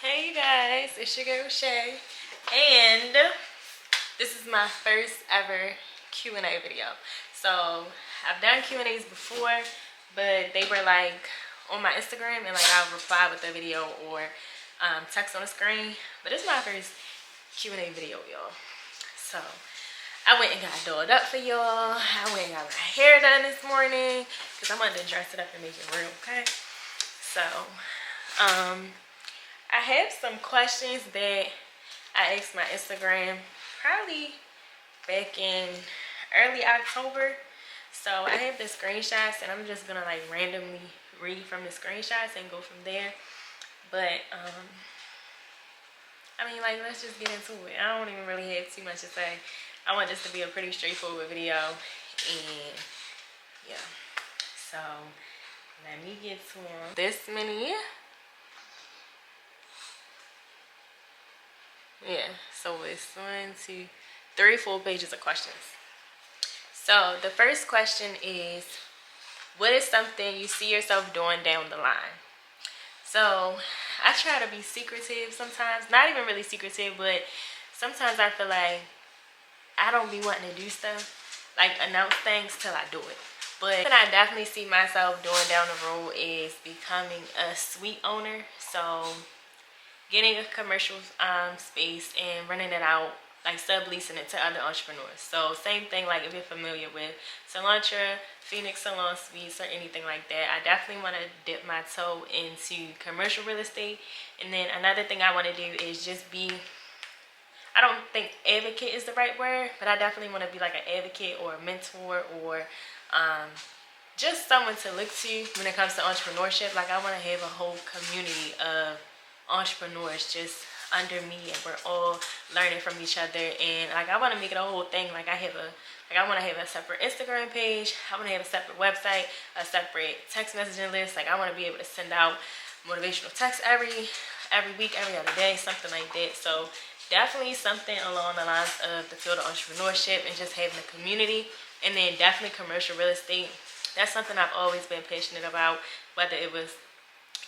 Hey you guys, it's your girl Shaee, and this is my first ever Q&A video. So I've done Q&As before, but they were like on my Instagram, and like I'll reply with the video or text on the screen. But this is my first Q&A video, y'all. So I went and got dolled up for y'all. I went and got my hair done this morning because I wanted to dress it up and make it real, okay? So I have some questions that I asked my Instagram probably back in early October. So I have the screenshots and I'm just gonna like randomly read from the screenshots and go from there. But I mean, like, let's just get into it. I don't even really have too much to say. I want this to be a pretty straightforward video, and yeah. So let me get to them. This many. Yeah, so it's 1, 2, 3 full pages of questions. So the first question is, what is something you see yourself doing down the line? So I try to be secretive sometimes, not even really secretive, but sometimes I feel like I don't be wanting to do stuff, like announce things till I do it. But what I definitely see myself doing down the road is becoming a suite owner. So getting a commercial space and renting it out, like subleasing it to other entrepreneurs. So same thing, like if you're familiar with Cilantro, Phoenix Salon Suites, or anything like that, I definitely want to dip my toe into commercial real estate. And then another thing I want to do is just be, I don't think advocate is the right word, but I definitely want to be like an advocate or a mentor or just someone to look to when it comes to entrepreneurship. Like I want to have a whole community of entrepreneurs just under me, and we're all learning from each other. And like I want to make it a whole thing. Like I want to have a separate Instagram page. I want to have a separate website, a separate text messaging list. Like I want to be able to send out motivational texts every week, every other day, something like that. So definitely something along the lines of the field of entrepreneurship and just having a community. And then definitely commercial real estate. That's something I've always been passionate about, whether it was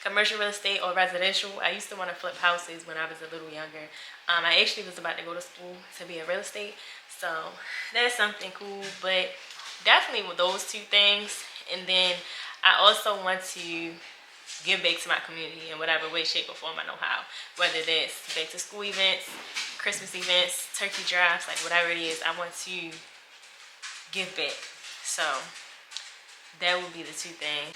commercial real estate or residential. I used to want to flip houses when I was a little younger. I actually was about to go to school to be in real estate, so that's something cool. But definitely with those two things. And then I also want to give back to my community in whatever way, shape, or form I know how. Whether that's back to school events, Christmas events, turkey drives, like whatever it is, I want to give back. So that would be the two things.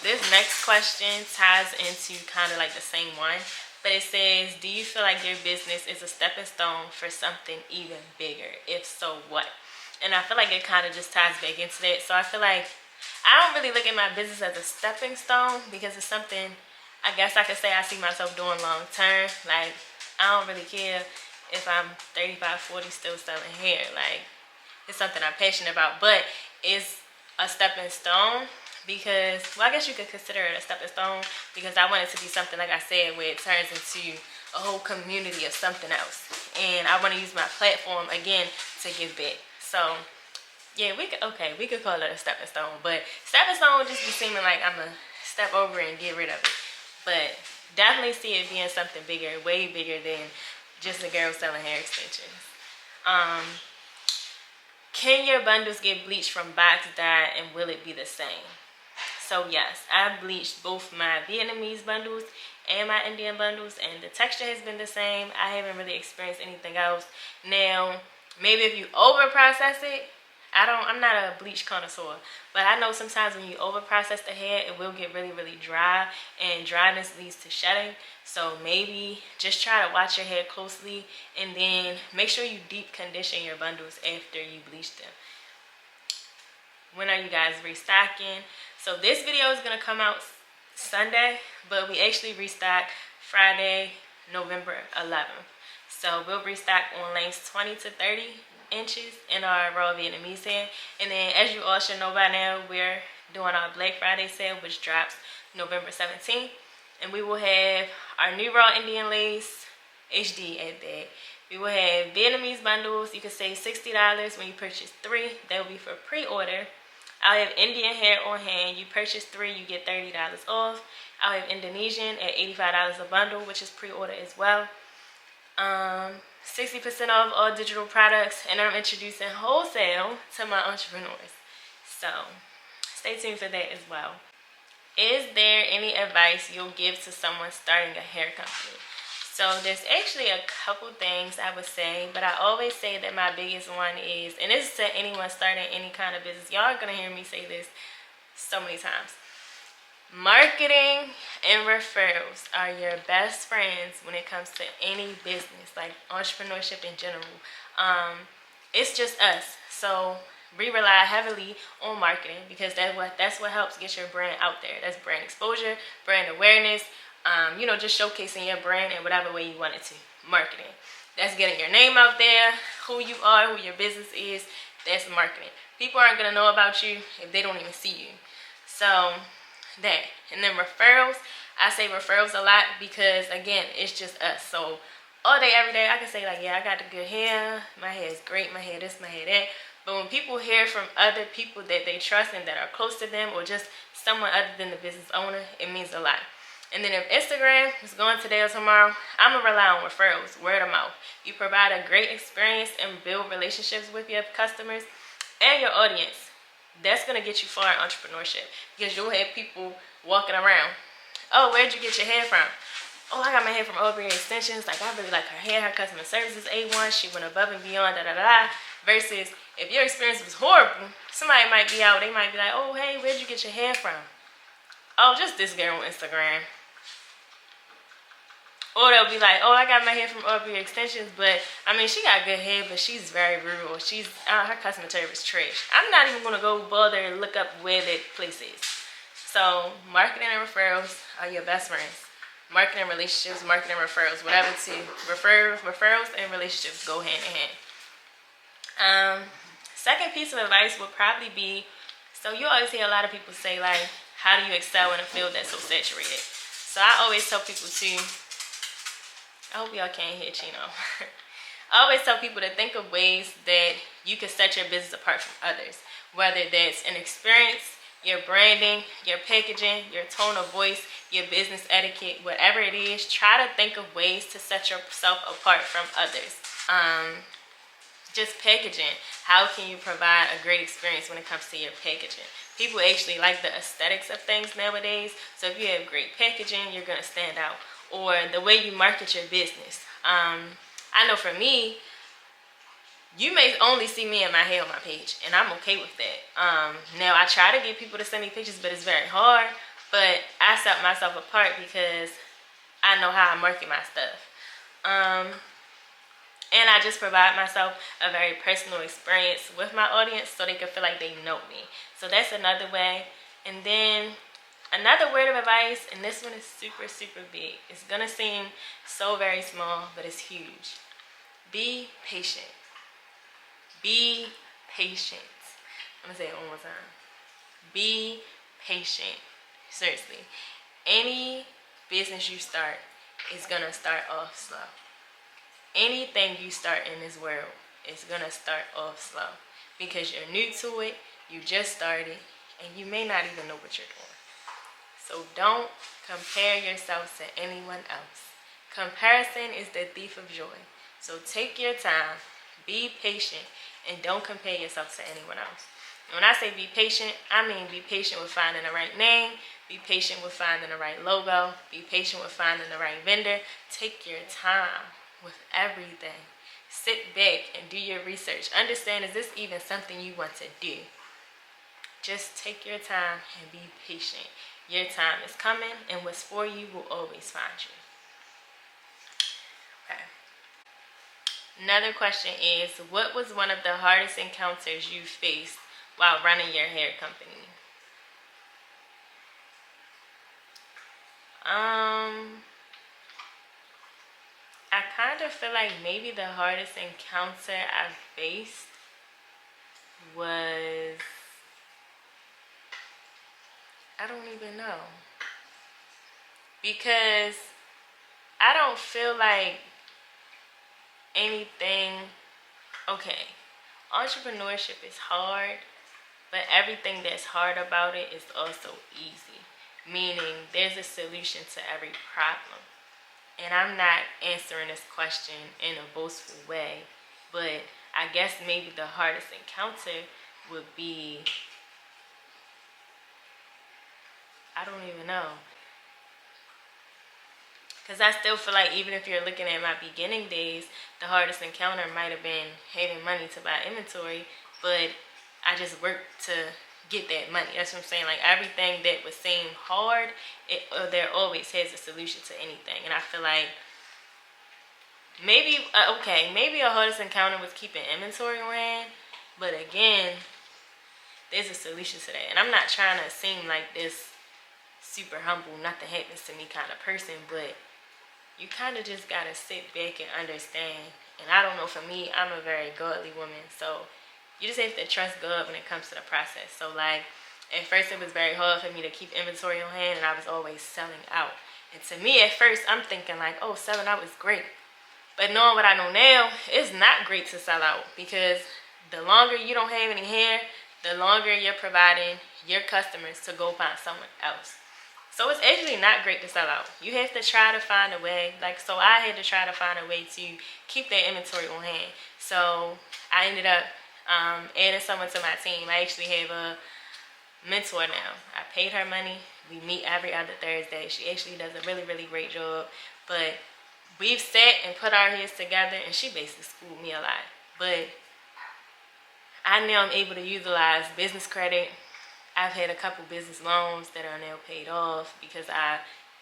This next question ties into kind of like the same one, but it says, do you feel like your business is a stepping stone for something even bigger? If so, what? And I feel like it kind of just ties back into that. So I feel like I don't really look at my business as a stepping stone because it's something I guess I could say I see myself doing long term. Like I don't really care if I'm 35, 40 still selling hair. Like it's something I'm passionate about, but it's a stepping stone because, well, I guess you could consider it a stepping stone because I want it to be something, like I said, where it turns into a whole community of something else. And I want to use my platform, again, to give back. So, yeah, we could call it a stepping stone. But stepping stone would just be seeming like I'm going to step over and get rid of it. But definitely see it being something bigger, way bigger than just a girl selling hair extensions. Can your bundles get bleached from box dye, and will it be the same? So yes, I've bleached both my Vietnamese bundles and my Indian bundles, and the texture has been the same. I haven't really experienced anything else. Now, maybe if you over process it, I'm not a bleach connoisseur, but I know sometimes when you over process the hair, it will get really, really dry, and dryness leads to shedding. So maybe just try to watch your hair closely, and then make sure you deep condition your bundles after you bleach them. When are you guys restocking? So this video is going to come out Sunday, but we actually restock Friday, November 11th. So we'll restock on lengths 20 to 30 inches in our raw Vietnamese hair. And then as you all should know by now, we're doing our Black Friday sale, which drops November 17th. And we will have our new raw Indian lace, HD at that. We will have Vietnamese bundles. You can save $60 when you purchase 3. That will be for pre-order. I'll have Indian hair on hand. You purchase 3, you get $30 off. I have Indonesian at $85 a bundle, which is pre-order as well. 60% off all digital products, and I'm introducing Wholesale to my entrepreneurs. So stay tuned for that as well. Is there any advice you'll give to someone starting a hair company? So there's actually a couple things I would say, but I always say that my biggest one is, and this is to anyone starting any kind of business, y'all are gonna hear me say this so many times. Marketing and referrals are your best friends when it comes to any business, like entrepreneurship in general. It's just us, so we rely heavily on marketing because that's what helps get your brand out there. That's brand exposure, brand awareness. Just showcasing your brand in whatever way you want it to. Marketing. That's getting your name out there, who you are, who your business is. That's marketing. People aren't gonna know about you if they don't even see you. So that. And then referrals. I say referrals a lot because again, it's just us. So all day, every day, I can say like, yeah, I got the good hair. My hair is great. My hair this, my hair that. But when people hear from other people that they trust and that are close to them, or just someone other than the business owner, it means a lot. And then if Instagram is going today or tomorrow, I'm going to rely on referrals, word of mouth. You provide a great experience and build relationships with your customers and your audience. That's going to get you far in entrepreneurship because you'll have people walking around. Oh, where'd you get your hair from? Oh, I got my hair from Aubrey Extensions. Like, I really like her hair. Her customer service is A1. She went above and beyond, da-da-da. Versus, if your experience was horrible, somebody might be out. They might be like, oh, hey, where'd you get your hair from? Oh, just this girl on Instagram. Or they'll be like, oh, I got my hair from Aubrey Extensions, but, I mean, she got good hair, but she's very rude, or her customer service is trash. I'm not even going to go bother and look up where that place is. So, marketing and referrals are your best friends. Marketing relationships, marketing referrals, whatever to referrals and relationships go hand in hand. Second piece of advice would probably be, so you always hear a lot of people say like, how do you excel in a field that's so saturated? So I always tell people I hope y'all can't hear Chino. I always tell people to think of ways that you can set your business apart from others. Whether that's an experience, your branding, your packaging, your tone of voice, your business etiquette, whatever it is, try to think of ways to set yourself apart from others. Just packaging. How can you provide a great experience when it comes to your packaging? People actually like the aesthetics of things nowadays. So if you have great packaging, you're going to stand out. Or the way you market your business. I know for me, you may only see me and my hair on my page, and I'm okay with that. Now, I try to get people to send me pictures, but it's very hard. But I set myself apart because I know how I market my stuff. And I just provide myself a very personal experience with my audience so they can feel like they know me. So that's another way. And then another word of advice, and this one is super, super big. It's going to seem so very small, but it's huge. Be patient. Be patient. I'm going to say it one more time. Be patient. Seriously. Any business you start is going to start off slow. Anything you start in this world is going to start off slow because you're new to it, you just started, and you may not even know what you're doing. So don't compare yourself to anyone else. Comparison is the thief of joy. So take your time, be patient, and don't compare yourself to anyone else. When I say be patient, I mean be patient with finding the right name, be patient with finding the right logo, be patient with finding the right vendor. Take your time with everything. Sit back and do your research. Understand, is this even something you want to do? Just take your time and be patient. Your time is coming, and what's for you will always find you. Okay. Another question is, what was one of the hardest encounters you faced while running your hair company? I kind of feel like maybe the hardest encounter I faced was, I don't even know. Because I don't feel like anything, okay, entrepreneurship is hard, but everything that's hard about it is also easy. meaning there's a solution to every problem. And I'm not answering this question in a boastful way, but I guess maybe the hardest encounter would be, I don't even know. Because I still feel like even if you're looking at my beginning days, the hardest encounter might have been having money to buy inventory, but I just worked to get that money. That's what I'm saying. Like everything that would seem hard, there always has a solution to anything. And I feel like maybe, maybe a hardest encounter was keeping inventory on hand, but again, there's a solution to that. And I'm not trying to seem like this super humble, nothing happens to me kind of person, but you kind of just gotta sit back and understand. And I don't know, for me, I'm a very godly woman, so you just have to trust God when it comes to the process. So like, at first it was very hard for me to keep inventory on hand, and I was always selling out. And to me, at first, I'm thinking like, oh, selling out is great. But knowing what I know now, it's not great to sell out, because the longer you don't have any hair, the longer you're providing your customers to go find someone else. So it's actually not great to sell out. You have to try to find a way. Like, so I had to try to find a way to keep that inventory on hand. So I ended up adding someone to my team. I actually have a mentor now. I paid her money. We meet every other Thursday. She actually does a really, really great job. But we've sat and put our heads together, and she basically schooled me a lot. But I now am able to utilize business credit. I've had a couple business loans that are now paid off because I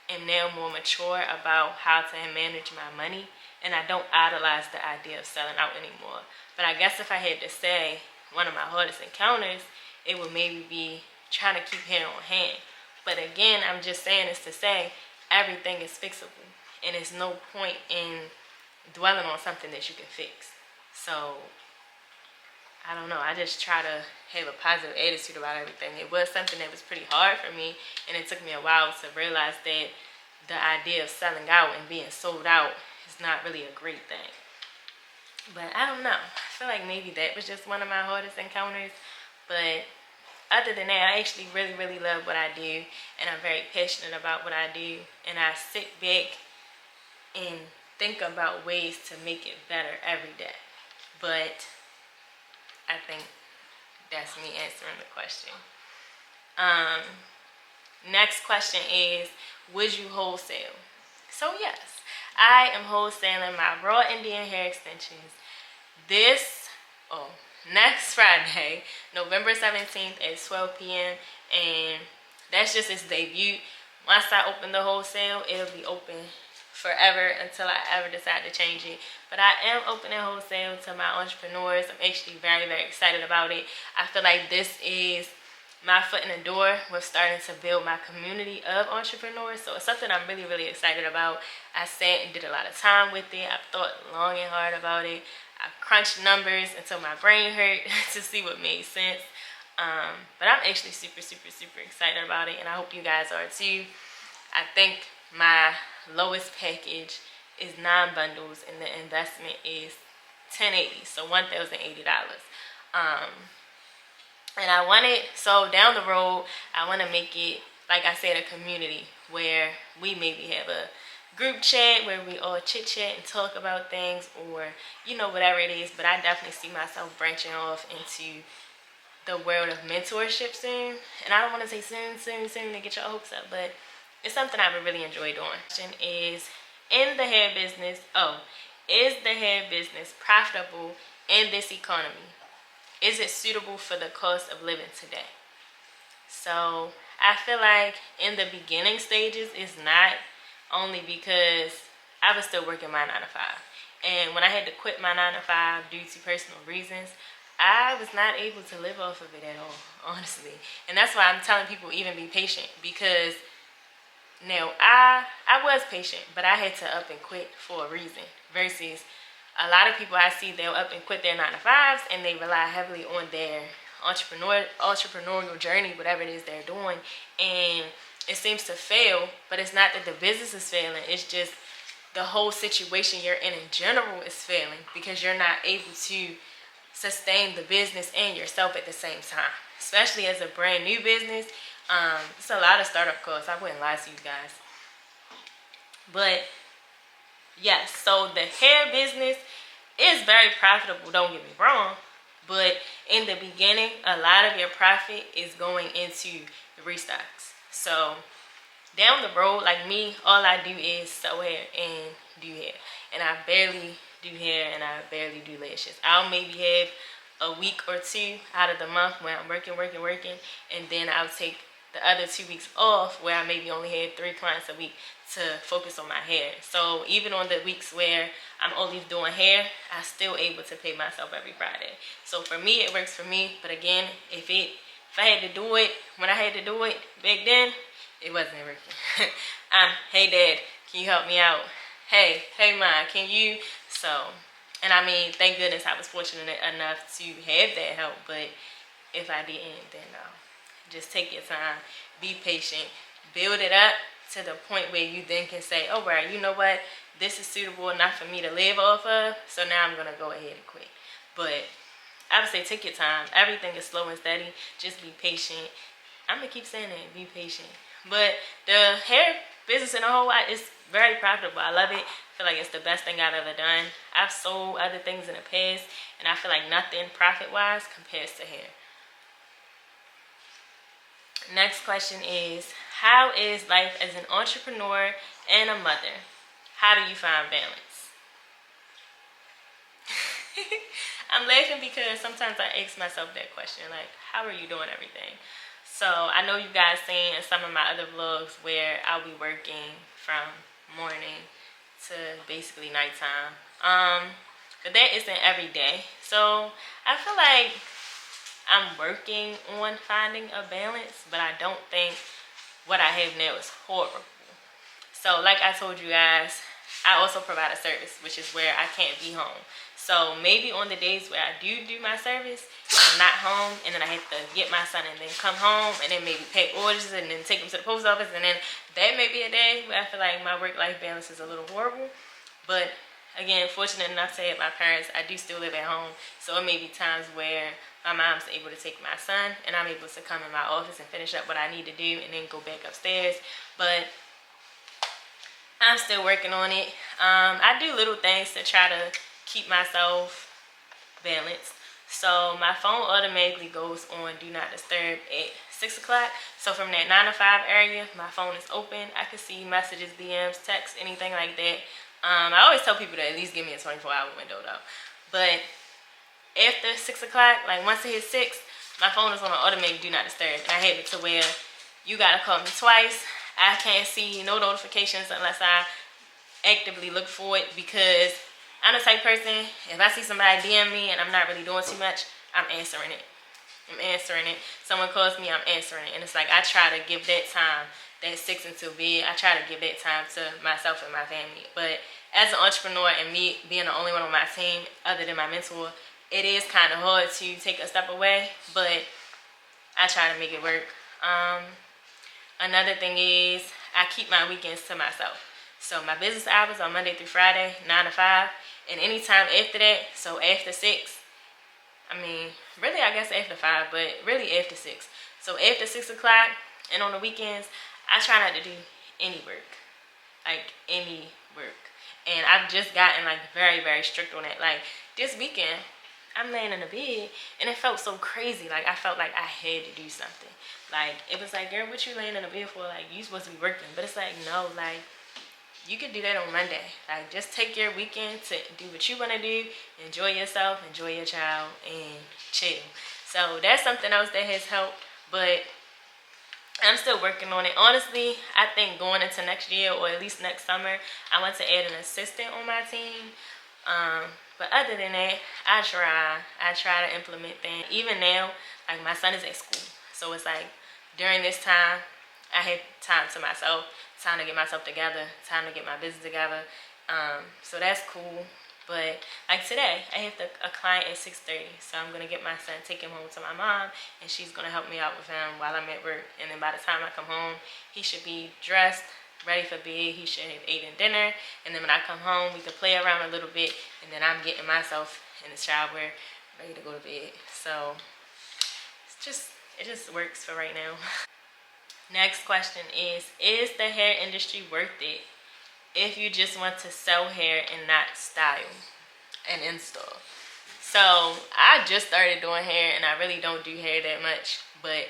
am now more mature about how to manage my money, and I don't idolize the idea of selling out anymore. But I guess if I had to say one of my hardest encounters, it would maybe be trying to keep hair on hand. But again, I'm just saying this to say everything is fixable, and there's no point in dwelling on something that you can fix. So I don't know, I just try to have a positive attitude about everything. It was something that was pretty hard for me, and it took me a while to realize that the idea of selling out and being sold out is not really a great thing. But I don't know, I feel like maybe that was just one of my hardest encounters. But other than that, I actually really, really love what I do, and I'm very passionate about what I do, and I sit back and think about ways to make it better every day. But I think that's me answering the question. Next question is, would you wholesale? So yes, I am wholesaling my raw Indian hair extensions next Friday, November 17th at 12 p.m. And that's just its debut. Once I open the wholesale, it'll be open forever until I ever decide to change it. But I am opening wholesale to my entrepreneurs. I'm actually very, very excited about it. I feel like this is my foot in the door with starting to build my community of entrepreneurs. So it's something I'm really, really excited about. I sat and did a lot of time with it. I've thought long and hard about it. I crunched numbers until my brain hurt to see what made sense. But I'm actually super, super, super excited about it, and I hope you guys are too. I think my lowest package is 9 bundles, and the investment is $1,080, so $1,080. And I want it, so down the road, I want to make it, like I said, a community where we maybe have a group chat where we all chit chat and talk about things, or whatever it is. But I definitely see myself branching off into the world of mentorship soon. And I don't want to say soon to get your hopes up, but it's something I would really enjoy doing. Question is, is the hair business profitable in this economy? Is it suitable for the cost of living today? So I feel like in the beginning stages, it's not, only because I was still working my 9 to 5. And when I had to quit my 9 to 5 due to personal reasons, I was not able to live off of it at all, honestly. And that's why I'm telling people, even be patient, because now I was patient, but I had to up and quit for a reason. Versus a lot of people I see, they'll up and quit their 9 to 5s, and they rely heavily on their entrepreneurial journey, whatever it is they're doing, and it seems to fail. But it's not that the business is failing, it's just the whole situation you're in general is failing, because you're not able to sustain the business and yourself at the same time. Especially as a brand new business, It's a lot of startup costs. I wouldn't lie to you guys. But yes, so the hair business is very profitable, don't get me wrong. But in the beginning, a lot of your profit is going into the restocks. So down the road, like me, all I do is sew hair and do hair. And I barely do hair and I barely do lashes. I'll maybe have a week or two out of the month where I'm working. And then I'll take the other 2 weeks off where I maybe only have 3 clients a week to focus on my hair. So even on the weeks where I'm only doing hair, I'm still able to pay myself every Friday. So for me, it works for me. But again, if I had to do it when I had to do it back then, it wasn't working. Hey dad, can you help me out? Hey mom, can you? So, and I mean, thank goodness I was fortunate enough to have that help. But if I didn't, then no. Just take your time, be patient, build it up to the point where you then can say, oh, right, you know what? This is suitable enough for me to live off of, so now I'm going to go ahead and quit. But I would say take your time. Everything is slow and steady. Just be patient. I'm going to keep saying that, be patient. But the hair business in a whole lot is very profitable. I love it. I feel like it's the best thing I've ever done. I've sold other things in the past, and I feel like nothing profit-wise compares to hair. Next question is, how is life as an entrepreneur and a mother? How do you find balance? I'm laughing because sometimes I ask myself that question, like, how are you doing everything? So I know you guys seen in some of my other vlogs where I'll be working from morning to basically nighttime. But that isn't every day. So I feel like I'm working on finding a balance, but I don't think what I have now is horrible. So like I told you guys, I also provide a service, which is where I can't be home. So maybe on the days where I do my service, I'm not home, and then I have to get my son and then come home and then maybe pack orders and then take him to the post office, and then that may be a day where I feel like my work-life balance is a little horrible. But again, fortunate enough to have my parents, I do still live at home. So it may be times where my mom's able to take my son and I'm able to come in my office and finish up what I need to do and then go back upstairs. But I'm still working on it. I do little things to try to keep myself balanced. So my phone automatically goes on Do Not Disturb at 6 o'clock. So from that 9 to 5 area, my phone is open. I can see messages, DMs, texts, anything like that. I always tell people to at least give me a 24-hour window though. But after 6 o'clock, like once it hits 6, my phone is on an automatic Do Not Disturb. And I have it to where you gotta call me twice. I can't see no notifications unless I actively look for it, because I'm the type person, if I see somebody DM me and I'm not really doing too much, I'm answering it. Someone calls me, I'm answering it. And it's like I try to give that time, that 6 until bed, I try to give that time to myself and my family. But as an entrepreneur and me being the only one on my team other than my mentor, it is kind of hard to take a step away, but I try to make it work. Another thing is I keep my weekends to myself. So my business hours are Monday through Friday, 9 to 5. And anytime after that, so after 6, I mean, really I guess after 5, but really after 6. So after 6 o'clock and on the weekends, I try not to do any work. Like any work. And I've just gotten like very, very strict on it. Like this weekend, I'm laying in the bed and it felt so crazy. Like I felt like I had to do something. Like it was like, girl, what you laying in the bed for? Like you supposed to be working. But it's like, no, like you could do that on Monday. Like just take your weekend to do what you want to do. Enjoy yourself, enjoy your child, and chill. So that's something else that has helped. But I'm still working on it. Honestly, I think going into next year or at least next summer, I want to add an assistant on my team. But other than that, I try to implement things. Even now, like my son is at school. So it's like during this time, I have time to myself, time to get myself together, time to get my business together. So that's cool. But like today, I have a client at 6:30. So I'm going to get my son, take him home to my mom, and she's going to help me out with him while I'm at work. And then by the time I come home, he should be dressed, ready for bed. He should have eaten dinner. And then when I come home, we can play around a little bit. And then I'm getting myself in the shower, ready to go to bed. So it just works for right now. Next question is the hair industry worth it if you just want to sell hair and not style and install? So I just started doing hair and I really don't do hair that much, but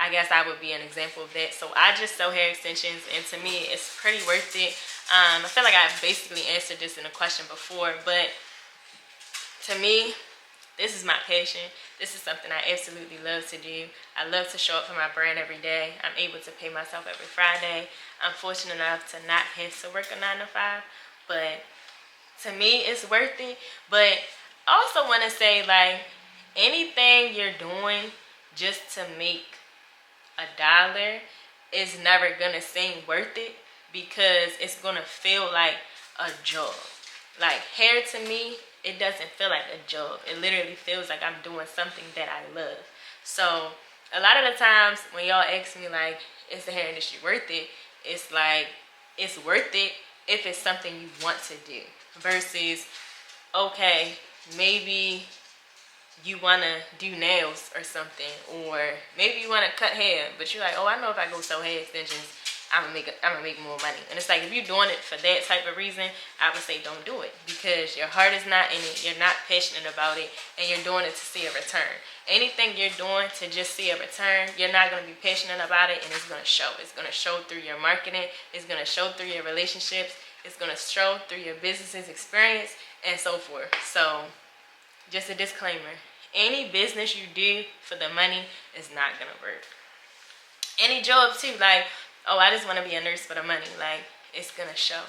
I guess I would be an example of that. So I just sell hair extensions, and to me it's pretty worth it. I feel like I basically answered this in a question before, but to me, this is my passion. This is something I absolutely love to do. I love to show up for my brand every day. I'm able to pay myself every Friday. I'm fortunate enough to not have to work a 9 to 5, but to me it's worth it. But I also want to say, like, anything you're doing just to make $1 is never gonna seem worth it, because it's gonna feel like a job. Like, hair to me, it doesn't feel like a job. It literally feels like I'm doing something that I love. So a lot of the times when y'all ask me, like, is the hair industry worth it, it's like, it's worth it if it's something you want to do, versus, okay, maybe you want to do nails or something, or maybe you want to cut hair, but you're like, oh, I know if I go sell hair extensions, I'm gonna make more money. And it's like, if you're doing it for that type of reason, I would say don't do it, because your heart is not in it, you're not passionate about it, and you're doing it to see a return. Anything you're doing to just see a return, you're not going to be passionate about it, and it's going to show. It's going to show through your marketing, it's going to show through your relationships, it's going to show through your business's experience, and so forth. So just a disclaimer, any business you do for the money is not gonna work. Any job too, like, oh, I just want to be a nurse for the money, like, it's gonna show,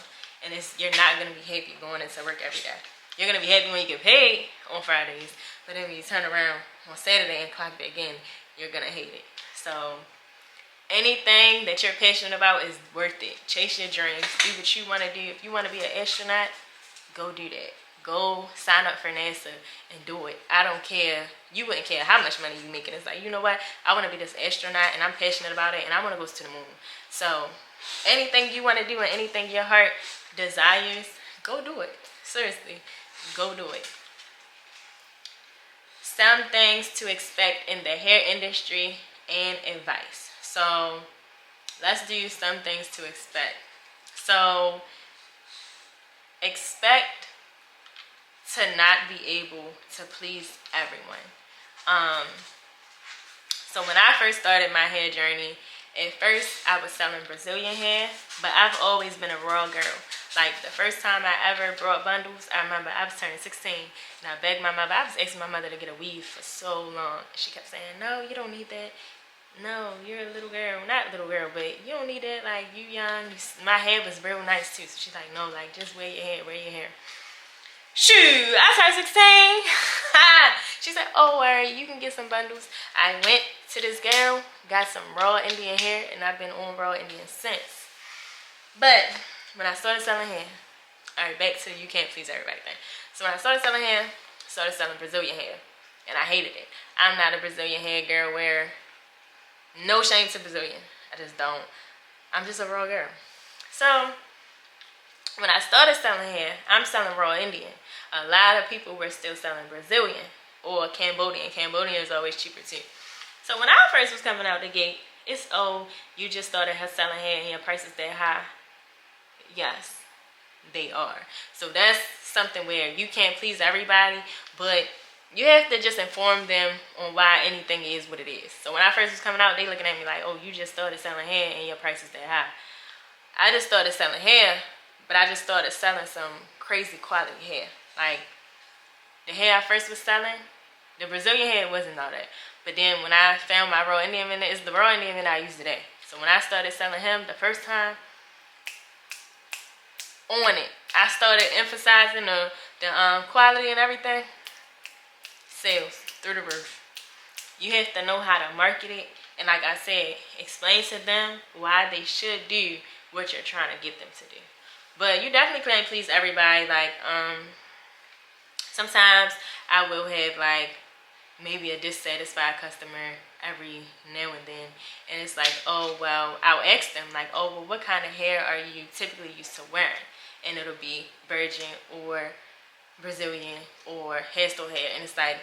and you're not gonna be happy going into work every day. You're gonna be happy when you get paid on Fridays, but then when you turn around on Saturday and clock back in, you're gonna hate it. So anything that you're passionate about is worth it. Chase your dreams, do what you want to do. If you want to be an astronaut, go do that. Go sign up for NASA and do it. I don't care. You wouldn't care how much money you making. It's like, you know what? I want to be this astronaut and I'm passionate about it and I want to go to the moon. So anything you want to do and anything your heart desires, go do it. Seriously, go do it. Some things to expect in the hair industry and advice. So let's do some things to expect. So expect to not be able to please everyone. So when I first started my hair journey, at first I was selling Brazilian hair, but I've always been a raw girl. Like, the first time I ever brought bundles, I remember I was turning 16 and I begged my mother. I was asking my mother to get a weave for so long. She kept saying, no, you don't need that. No, you're a little girl. Not little girl, but you don't need that. Like, you young. My hair was real nice too. So she's like, no, like, just wear your hair, wear your hair. Shoot, I turned 16. She said, oh, alright, you can get some bundles. I went to this girl, got some raw Indian hair, and I've been on raw Indian since. But when I started selling hair, alright, back to you can't please everybody thing. So when I started selling hair, started selling Brazilian hair, and I hated it. I'm not a Brazilian hair girl where, no shame to Brazilian, I just don't. I'm just a raw girl. So when I started selling hair, I'm selling raw Indian. A lot of people were still selling Brazilian or Cambodian. Cambodian is always cheaper too. So when I first was coming out the gate, it's, oh, you just started selling hair and your price is that high. Yes, they are. So that's something where you can't please everybody, but you have to just inform them on why anything is what it is. So when I first was coming out, they looking at me like, oh, you just started selling hair and your price is that high. I just started selling hair, but I just started selling some crazy quality hair. Like, the hair I first was selling, the Brazilian hair wasn't all that. But then when I found my raw Indian man, it's the raw Indian man I use today. So when I started selling him the first time, on it, I started emphasizing the quality and everything. Sales through the roof. You have to know how to market it, and like I said, explain to them why they should do what you're trying to get them to do. But you definitely can't please everybody. Like, sometimes I will have, like, maybe a dissatisfied customer every now and then, and it's like, oh, well, I'll ask them, like, oh, well, what kind of hair are you typically used to wearing? And it'll be virgin or Brazilian or hairstyle hair, and it's like,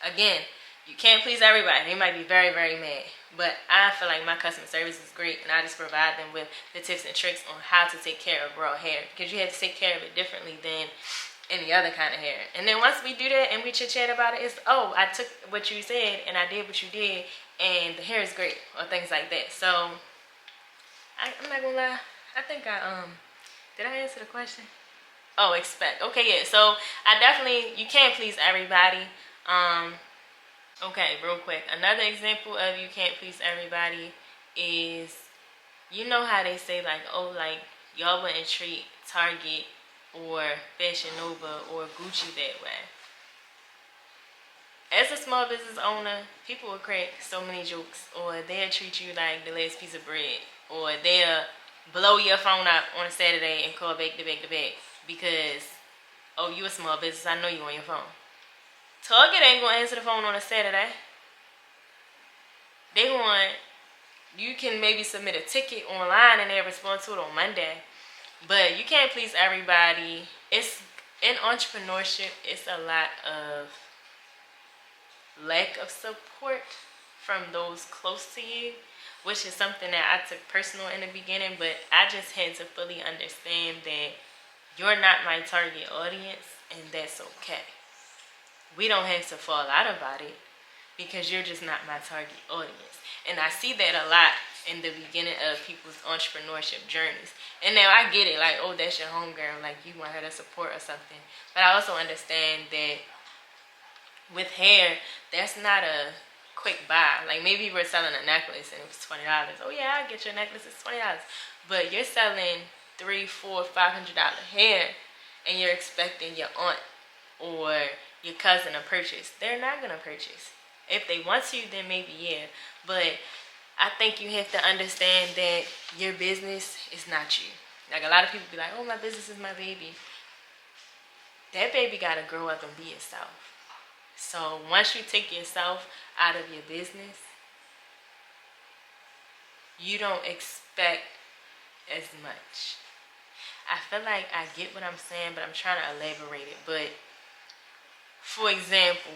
again, You can't please everybody. They might be very, very mad. But I feel like my customer service is great, and I just provide them with the tips and tricks on how to take care of raw hair, because you have to take care of it differently than any other kind of hair. And then once we do that and we chit chat about it, it's, oh, I took what you said and I did what you did, and the hair is great, or things like that. So I'm not gonna lie. I think did I answer the question? Oh, expect. Okay, yeah. So I definitely, you can't please everybody. Okay, real quick. Another example of you can't please everybody is, you know how they say like, oh, like y'all wouldn't treat Target or Fashion Nova or Gucci that way. As a small business owner, people will crack so many jokes, or they'll treat you like the last piece of bread, or they'll blow your phone up on a Saturday and call back to back to back because, oh, you a small business, I know you on your phone. Target ain't gonna answer the phone on a Saturday. They want, you can maybe submit a ticket online and they'll respond to it on Monday. But you can't please everybody. It's, in entrepreneurship, it's a lot of lack of support from those close to you, which is something that I took personal in the beginning, but I just had to fully understand that you're not my target audience, and that's okay. We don't have to fall out about it because you're just not my target audience. And I see that a lot in the beginning of people's entrepreneurship journeys. And now I get it, like, oh, that's your homegirl, like you want her to support or something. But I also understand that with hair, that's not a quick buy. Like maybe you were selling a necklace and it was $20. Oh yeah, I'll get your necklace, it's $20. But you're selling $300, $400, $500 hair, and you're expecting your aunt or your cousin to purchase. They're not gonna purchase. If they want to, then maybe yeah. But I think you have to understand that your business is not you. Like a lot of people be like, oh, my business is my baby. That baby gotta grow up and be itself. So once you take yourself out of your business, you don't expect as much. I feel like I get what I'm saying, but I'm trying to elaborate it. But for example,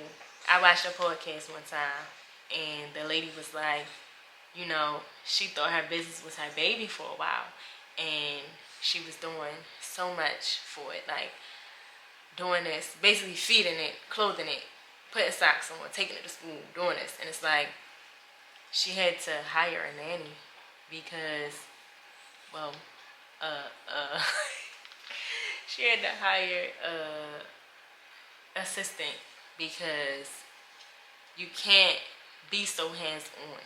I watched a podcast one time, and the lady was like, you know, she thought her business was her baby for a while, and she was doing so much for it, like doing this, basically feeding it, clothing it, putting socks on, taking it to school, doing this. And it's like she had to hire a nanny because, well, she had to hire a assistant because you can't be so hands-on.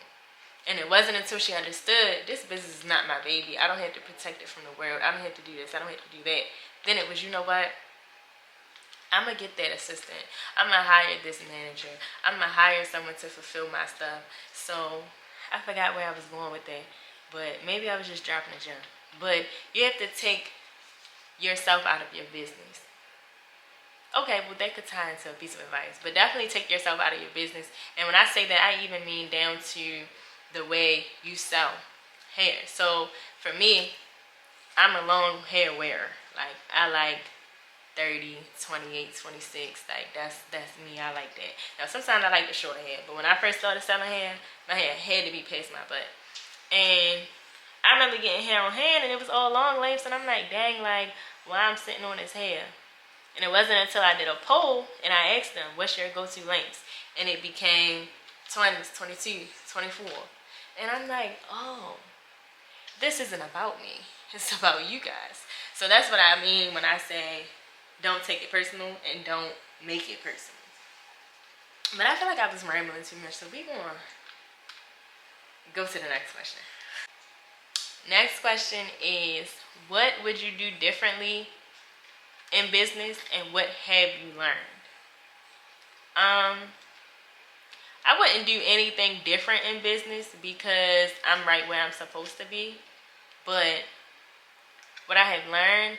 And it wasn't until she understood, this business is not my baby. I don't have to protect it from the world. I don't have to do this. I don't have to do that. Then it was, you know what? I'm going to get that assistant. I'm going to hire this manager. I'm going to hire someone to fulfill my stuff. So I forgot where I was going with that. But maybe I was just dropping a gem. But you have to take yourself out of your business. Okay, well, that could tie into a piece of advice. But definitely take yourself out of your business. And when I say that, I even mean down to the way you sell hair. So for me, I'm a long hair wearer. Like, I like 30, 28, 26. Like, that's me. I like that. Now, sometimes I like the shorter hair. But when I first started selling hair, my hair had to be past my butt. And I remember getting hair on hand, and it was all long lengths. And I'm like, dang, like, why I'm sitting on this hair? And it wasn't until I did a poll, and I asked them, what's your go-to lengths? And it became 20s, 22, 24. And I'm like, oh, this isn't about me. It's about you guys. So that's what I mean when I say don't take it personal and don't make it personal. But I feel like I was rambling too much, so we're going to go to the next question. Next question is, what would you do differently in business, and what have you learned? I wouldn't do anything different in business because I'm right where I'm supposed to be. But what I have learned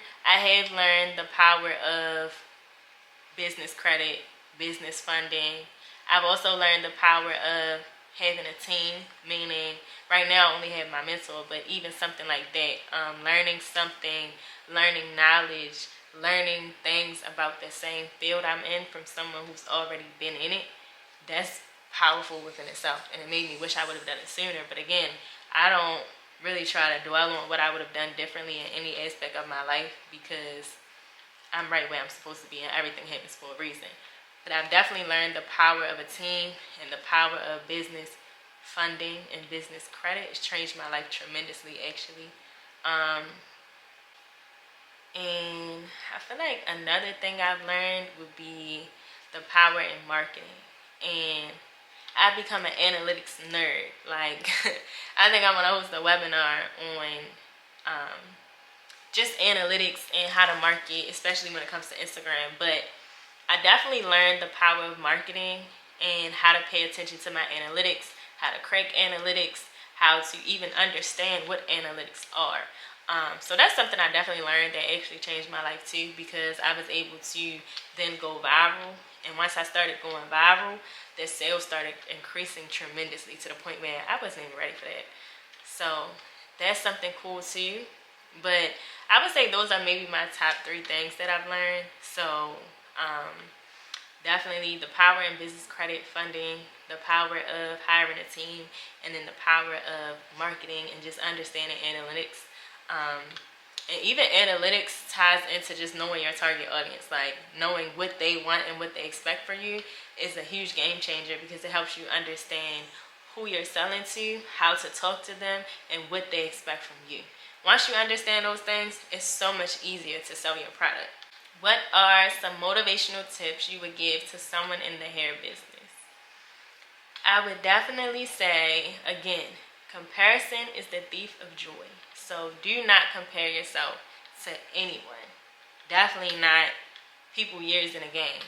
the power of business credit, business funding. I've also learned the power of having a team, meaning right now I only have my mentor, but even something like that, learning something, learning knowledge, learning things about the same field I'm in from someone who's already been in it, that's powerful within itself, and it made me wish I would have done it sooner. But again, I don't really try to dwell on what I would have done differently in any aspect of my life, because I'm right where I'm supposed to be, and everything happens for a reason. But I've definitely learned the power of a team and the power of business funding and business credit. It's changed my life tremendously, actually. And I feel like another thing I've learned would be the power in marketing. And I've become an analytics nerd. Like, I think I'm going to host a webinar on just analytics and how to market, especially when it comes to Instagram. But I definitely learned the power of marketing and how to pay attention to my analytics, how to crack analytics, how to even understand what analytics are. So that's something I definitely learned that actually changed my life too, because I was able to then go viral. And once I started going viral, the sales started increasing tremendously to the point where I wasn't even ready for that. So that's something cool too. But I would say those are maybe my top 3 things that I've learned. So definitely the power in business credit funding, the power of hiring a team, and then the power of marketing and just understanding analytics. And even analytics ties into just knowing your target audience, like knowing what they want and what they expect from you is a huge game changer, because it helps you understand who you're selling to, how to talk to them, and what they expect from you. Once you understand those things, it's so much easier to sell your product. What are some motivational tips you would give to someone in the hair business? I would definitely say, again, comparison is the thief of joy. So do not compare yourself to anyone. Definitely not people years in a game.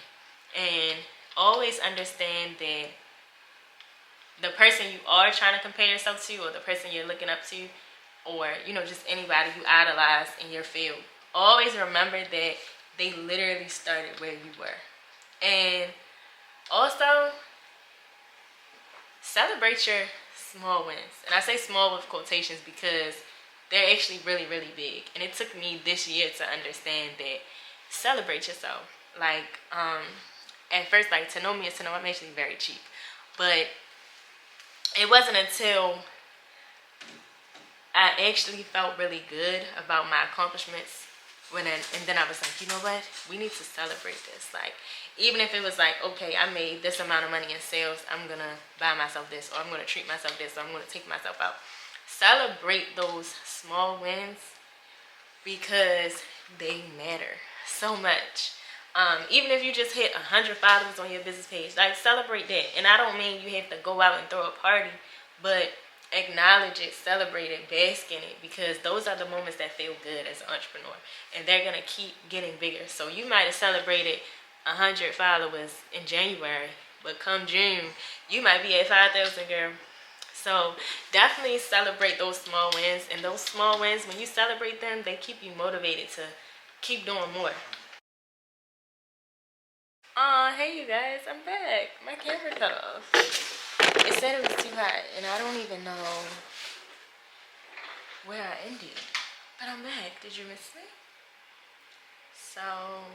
And always understand that the person you are trying to compare yourself to, or the person you're looking up to, or just anybody you idolize in your field, always remember that they literally started where you were. And also celebrate your small wins. And I say small with quotations because they're actually really, really big. And it took me this year to understand that celebrate yourself. Like, at first, like, to know me is to know I'm actually very cheap. But it wasn't until I actually felt really good about my accomplishments and then I was like, you know what? We need to celebrate this. Like, even if it was like, okay, I made this amount of money in sales, I'm going to buy myself this, or I'm going to treat myself this, or I'm going to take myself out. Celebrate those small wins because they matter so much. Even if you just hit 100 followers on your business page, like, celebrate that. And I don't mean you have to go out and throw a party, but acknowledge it, celebrate it, bask in it, because those are the moments that feel good as an entrepreneur, and they're gonna keep getting bigger. So you might have celebrated 100 followers in January, but come June, you might be at 5,000, girl. So definitely celebrate those small wins, and those small wins, when you celebrate them, they keep you motivated to keep doing more. Hey you guys, I'm back. My camera cut off. It said it was too hot, and I don't even know where I ended. But I'm back. Did you miss me? So,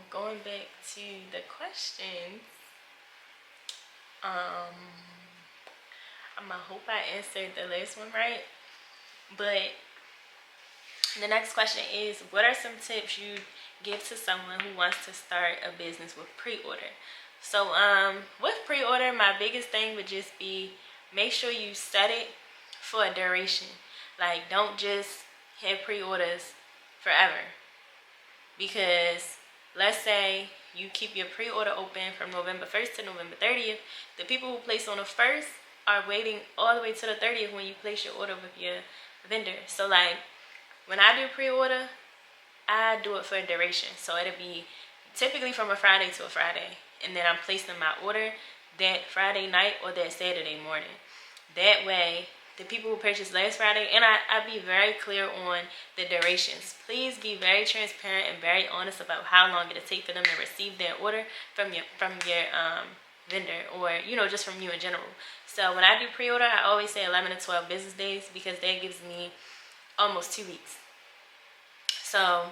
going back to the questions, I hope I answered the last one right. But the next question is, what are some tips you give to someone who wants to start a business with pre-order? So with pre-order, my biggest thing would just be make sure you set it for a duration. Like, don't just have pre-orders forever, because let's say you keep your pre-order open from November 1st to November 30th. The people who place on the 1st are waiting all the way to the 30th when you place your order with your vendor. So like, when I do pre-order, I do it for a duration. So it'll be typically from a Friday to a Friday. And then I'm placing my order that Friday night or that Saturday morning. That way, the people who purchased last Friday, and I be very clear on the durations. Please be very transparent and very honest about how long it'll take for them to receive their order from your vendor, or just from you in general. So when I do pre-order, I always say 11 to 12 business days, because that gives me almost 2 weeks. So,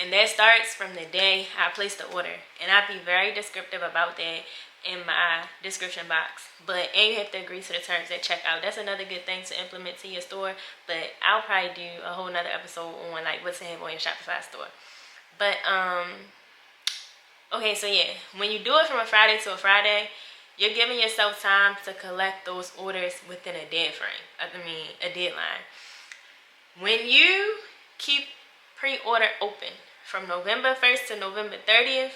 and that starts from the day I place the order. And I'd be very descriptive about that, in my description box. And you have to agree to the terms at checkout. That's another good thing to implement to your store. But I'll probably do a whole nother episode on like what to have on your Shopify store. But okay, so yeah, when you do it from a Friday to a Friday, you're giving yourself time to collect those orders within a a deadline. When you keep pre-order open from November 1st to November 30th,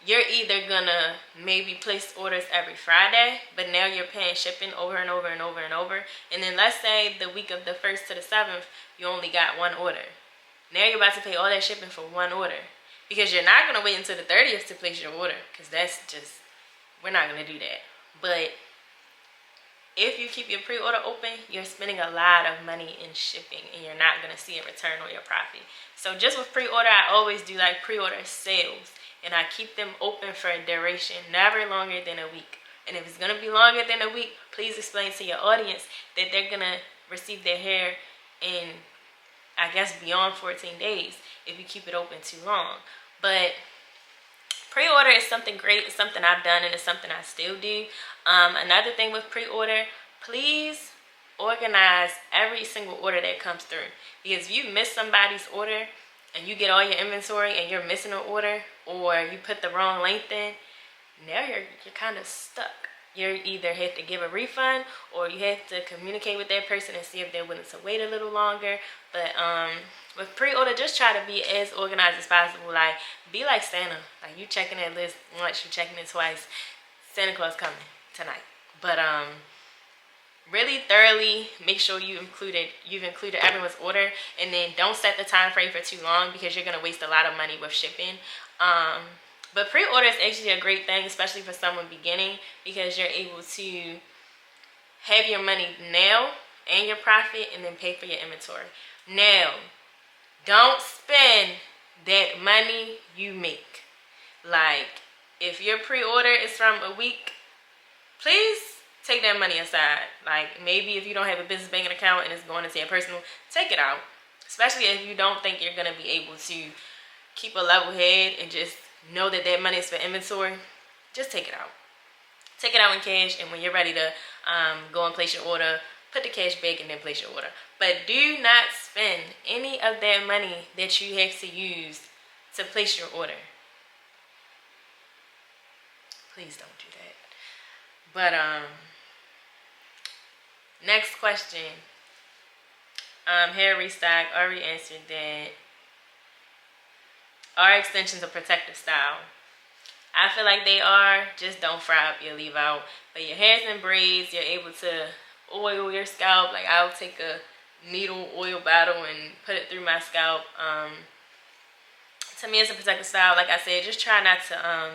you're either gonna maybe place orders every Friday, but now you're paying shipping over and over and over and over. And then let's say the week of the 1st to the 7th, you only got one order. Now you're about to pay all that shipping for one order, because you're not gonna wait until the 30th to place your order, because we're not gonna do that. But if you keep your pre-order open, you're spending a lot of money in shipping and you're not going to see a return on your profit. So just with pre-order, I always do like pre-order sales, and I keep them open for a duration, never longer than a week. And if it's going to be longer than a week, please explain to your audience that they're going to receive their hair in, I guess, beyond 14 days if you keep it open too long. But pre-order is something great. It's something I've done, and it's something I still do. Another thing with pre-order, please organize every single order that comes through. Because if you miss somebody's order and you get all your inventory and you're missing an order, or you put the wrong length in, now you're kind of stuck. You either have to give a refund, or you have to communicate with that person and see if they're willing to wait a little longer. But with pre-order, just try to be as organized as possible. Like, be like Santa. Like, you checking that list once, you checking it twice. Santa Claus coming tonight. But really thoroughly make sure you've included everyone's order, and then don't set the time frame for too long, because you're gonna waste a lot of money with shipping. But pre-order is actually a great thing, especially for someone beginning, because you're able to have your money now and your profit, and then pay for your inventory. Now, don't spend that money you make. Like, if your pre-order is from a week, please take that money aside. Like, maybe if you don't have a business banking account and it's going into your personal, take it out. Especially if you don't think you're going to be able to keep a level head and just know that that money is for inventory, just take it out. Take it out in cash, and when you're ready to go and place your order, put the cash back and then place your order. But do not spend any of that money that you have to use to place your order. Please don't do that. But next question. Hair restock, already answered that. Are extensions a protective style? I feel like they are. Just don't fry up your leave out. But your hair's in braids, you're able to oil your scalp. Like, I'll take a needle oil bottle and put it through my scalp. To me, it's a protective style. Like I said, just try not to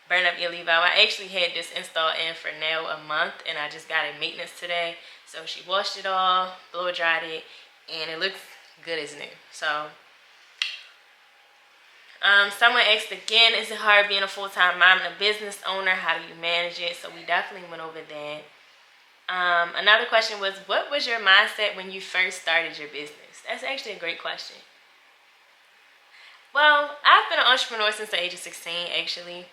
burn up your leave out. I actually had this installed in for now a month, and I just got it maintenance today. So she washed it all, blow dried it, and it looks good as new. So someone asked again, is it hard being a full-time mom and a business owner? How do you manage it? So we definitely went over that. Another question was, what was your mindset when you first started your business? That's actually a great question. Well, I've been an entrepreneur since the age of 16, actually.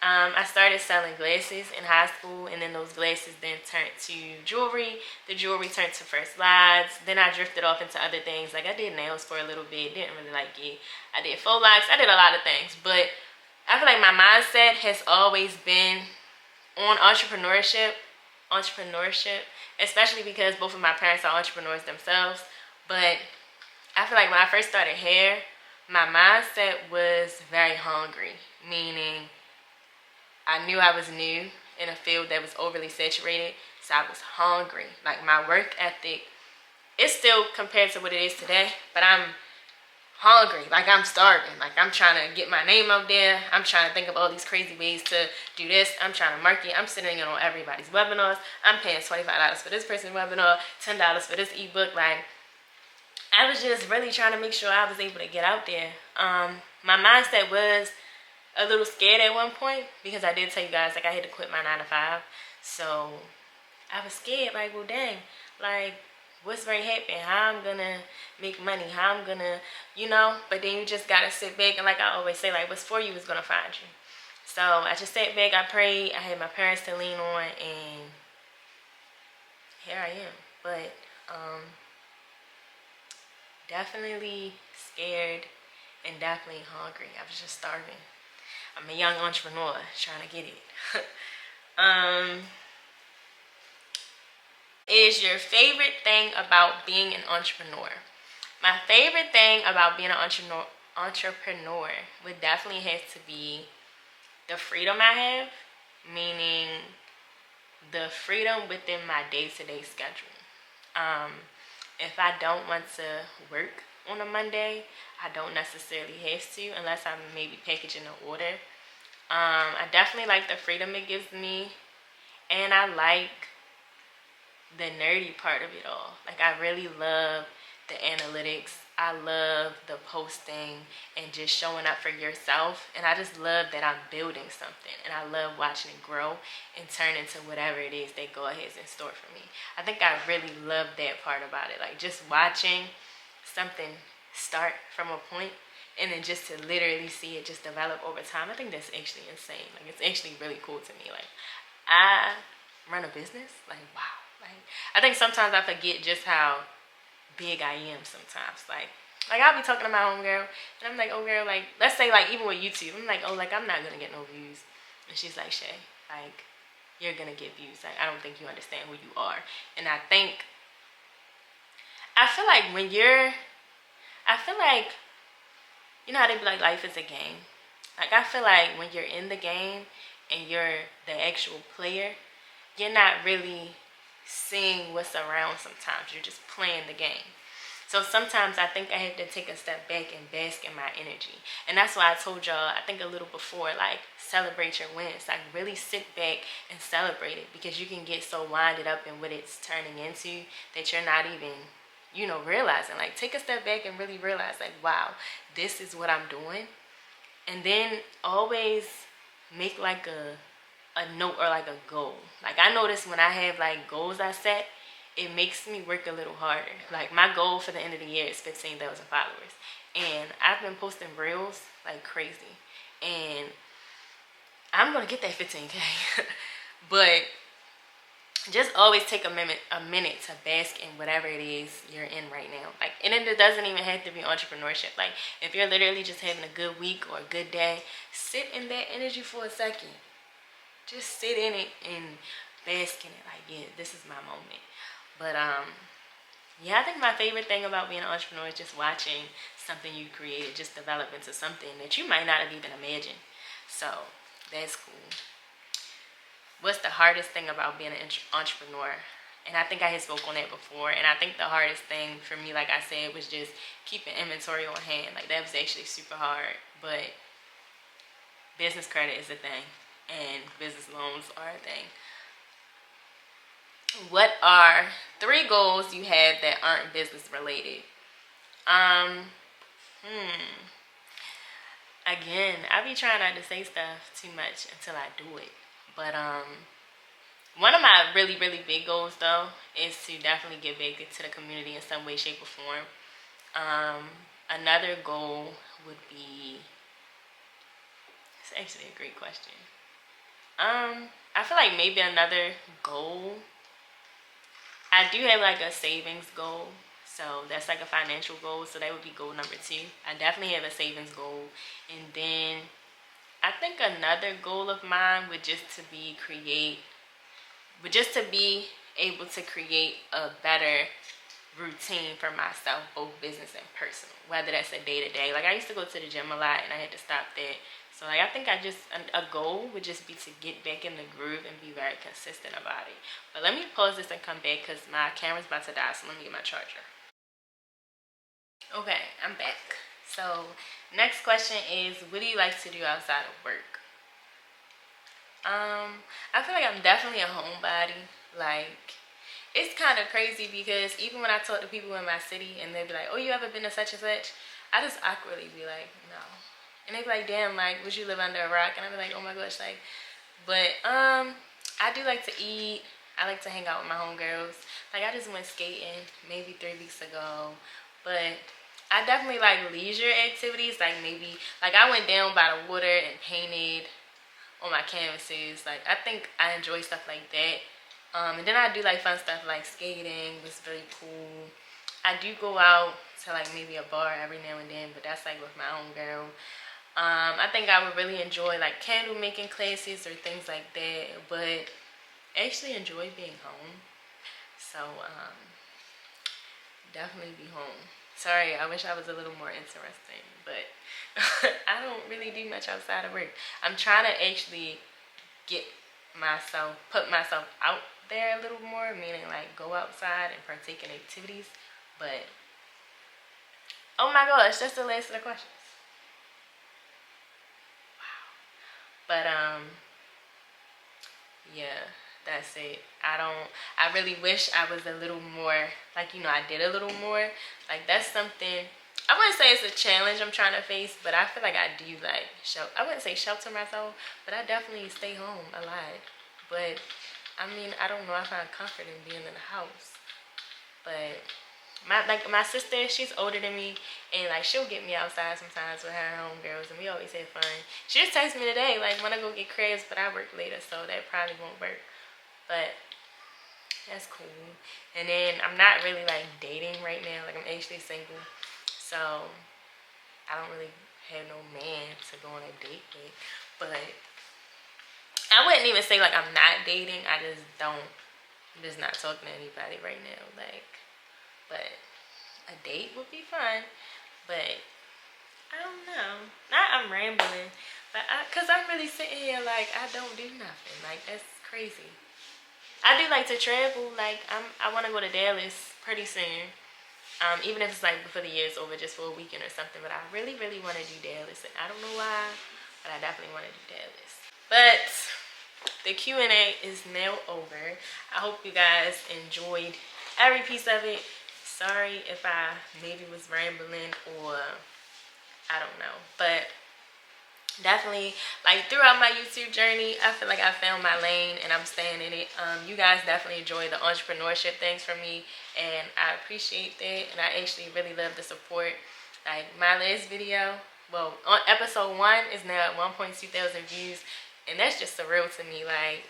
I started selling glasses in high school, and then those glasses then turned to jewelry. The jewelry turned to first slides. Then I drifted off into other things. Like, I did nails for a little bit. Didn't really like it. I did faux locks. I did a lot of things. But I feel like my mindset has always been on entrepreneurship, especially because both of my parents are entrepreneurs themselves. But I feel like when I first started hair, my mindset was very hungry, meaning I knew I was new in a field that was overly saturated, so I was hungry. Like, my work ethic is still compared to what it is today, but I'm hungry. Like, I'm starving. Like, I'm trying to get my name out there. I'm trying to think of all these crazy ways to do this. I'm trying to market. I'm sitting in on everybody's webinars. I'm paying $25 for this person's webinar, $10 for this ebook. Like, I was just really trying to make sure I was able to get out there. My mindset was a little scared at one point, because I did tell you guys, like, I had to quit my 9 to 5. So I was scared, like, well, dang, like, what's going to happen? How I'm going to make money? How I'm going to, But then you just got to sit back, and like I always say, like, what's for you is going to find you. So I just sat back, I prayed, I had my parents to lean on, and here I am. But definitely scared and definitely hungry. I was just starving. I'm a young entrepreneur trying to get it. Is your favorite thing about being an entrepreneur? My favorite thing about being an entrepreneur would definitely have to be the freedom I have, meaning the freedom within my day-to-day schedule. If I don't want to work on a Monday, I don't necessarily have to unless I'm maybe packaging an order. I definitely like the freedom it gives me, and I like the nerdy part of it all. Like, I really love the analytics. I love the posting and just showing up for yourself. And I just love that I'm building something. And I love watching it grow and turn into whatever it is that God has in store for me. I think I really love that part about it. Like, just watching something start from a point and then just to literally see it just develop over time. I think that's actually insane. Like, it's actually really cool to me. Like, I run a business. Like, wow. Like, I think sometimes I forget just how big I am sometimes. Like I'll be talking to my homegirl, and I'm like, oh girl, like, let's say, like, even with YouTube, I'm like, oh, like, I'm not gonna get no views. And she's like, Shaee, like, you're gonna get views. Like, I don't think you understand who you are. And I feel like you know how they be like, life is a game. Like, I feel like when you're in the game and you're the actual player, you're not really seeing what's around sometimes. You're just playing the game. So sometimes I think I have to take a step back and bask in my energy. And that's why I told y'all, I think a little before, like, celebrate your wins. Like, really sit back and celebrate it, because you can get so winded up in what it's turning into that you're not even, realizing. Like, take a step back and really realize, like, wow, this is what I'm doing. And then always make like a note or like a goal. Like, I notice when I have like goals I set, it makes me work a little harder. Like, my goal for the end of the year is 15,000 followers. And I've been posting reels like crazy. And I'm going to get that 15K. But just always take a minute to bask in whatever it is you're in right now. Like, and it doesn't even have to be entrepreneurship. Like, if you're literally just having a good week or a good day, sit in that energy for a second. Just sit in it and bask in it. Like, yeah, this is my moment. But yeah, I think my favorite thing about being an entrepreneur is just watching something you created just develop into something that you might not have even imagined. So that's cool. What's the hardest thing about being an entrepreneur? And I think I had spoke on that before. And I think the hardest thing for me, like I said, was just keeping inventory on hand. Like, that was actually super hard. But business credit is a thing, and business loans are a thing. What are 3 goals you have that aren't business related? Again, I be trying not to say stuff too much until I do it. But one of my really, really big goals, though, is to definitely give back to the community in some way, shape, or form. Another goal would be... It's actually a great question. I feel like maybe another goal... I do have like a savings goal. So that's like a financial goal. So that would be goal number 2. I definitely have a savings goal. And then I think another goal of mine would just to be able to create a better routine for myself, both business and personal, whether that's a day-to-day. Like, I used to go to the gym a lot and I had to stop that. So like, I think a goal would just be to get back in the groove and be very consistent about it. But let me pause this and come back because my camera's about to die, so let me get my charger. Okay, I'm back. So next question is, what do you like to do outside of work? I feel like I'm definitely a homebody. Like, it's kind of crazy because even when I talk to people in my city and they be like, oh, you ever been to such and such? I just awkwardly be like, no. And they be like, damn, like, would you live under a rock? And I be like, oh my gosh, like, but I do like to eat. I like to hang out with my homegirls. Like, I just went skating maybe 3 weeks ago. But I definitely like leisure activities. Like, maybe, like, I went down by the water and painted on my canvases. Like, I think I enjoy stuff like that. And then I do like fun stuff like skating was really cool. I do go out to like maybe a bar every now and then, but that's like with my own girl. I think I would really enjoy like candle making classes or things like that, but I actually enjoy being home. So definitely be home. Sorry, I wish I was a little more interesting, but I don't really do much outside of work. I'm trying to actually put myself out there a little more, meaning like go outside and partake in activities. But oh my gosh, that's the last of the questions. But yeah, that's it. I really wish I was a little more, like, I did a little more. Like, that's something, I wouldn't say it's a challenge I'm trying to face, but I feel like I do, like, I wouldn't say shelter myself, but I definitely stay home a lot. But, I mean, I don't know, I find comfort in being in the house. But my sister, she's older than me, and like she'll get me outside sometimes with her homegirls, and we always have fun. She just texted me today, like, wanna go get crabs, but I work later, so that probably won't work. But that's cool. And then I'm not really like dating right now, like I'm actually single, so I don't really have no man to go on a date with. But I wouldn't even say like I'm not dating. I'm just not talking to anybody right now. Like, but a date would be fun. But I don't know. I'm rambling, but cause I'm really sitting here like I don't do nothing. Like, that's crazy. I do like to travel. Like, I want to go to Dallas pretty soon. Even if it's like before the year's over, just for a weekend or something. But I really, really want to do Dallas, and I don't know why, but I definitely want to do Dallas. But the Q&A is now over. I hope you guys enjoyed every piece of it. Sorry if I maybe was rambling or I don't know, but definitely, like, throughout my YouTube journey, I feel like I found my lane and I'm staying in it. You guys definitely enjoy the entrepreneurship things from me, and I appreciate that. And I actually really love the support. Like, my last video, well, on episode 1 is now at 1.2 thousand views, and that's just surreal to me. Like,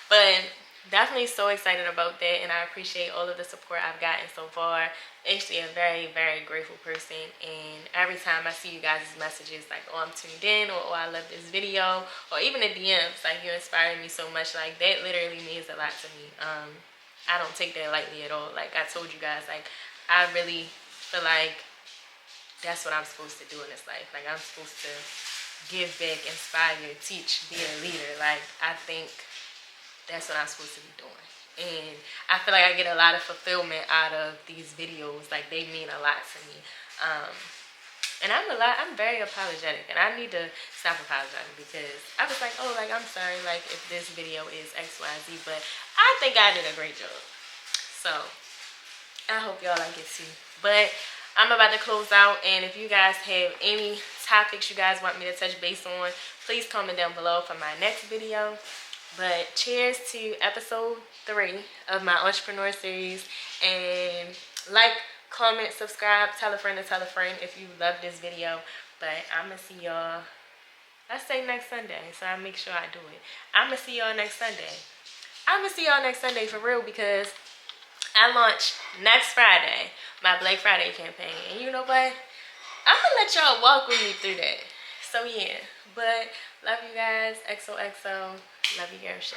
but definitely so excited about that, and I appreciate all of the support I've gotten so far. Actually a very, very grateful person, and every time I see you guys' messages like, oh, I'm tuned in, or oh, I love this video, or even the DMs, like, you inspired me so much, like, that literally means a lot to me. I don't take that lightly at all. Like I told you guys, like, I really feel like that's what I'm supposed to do in this life. Like, I'm supposed to give back, inspire, teach, be a leader. Like, I think that's what I'm supposed to be doing. And I feel like I get a lot of fulfillment out of these videos. Like, they mean a lot to me. And I'm very apologetic, and I need to stop apologizing, because I was like, oh, like, I'm sorry, like, if this video is XYZ, but I think I did a great job. So I hope y'all like it too. But I'm about to close out, and if you guys have any topics you guys want me to touch base on, please comment down below for my next video. But cheers to episode 3 of my entrepreneur series, and like, comment, subscribe, tell a friend to tell a friend if you love this video. But I'm gonna see y'all, let's say next Sunday, so I make sure I do it. I'm gonna see y'all next Sunday. I'm gonna see y'all next Sunday for real, because I launch next Friday my Black Friday campaign, and you know what? I'm gonna let y'all walk with me through that. So yeah, but love you guys. XOXO. Love you, girl, Shaee.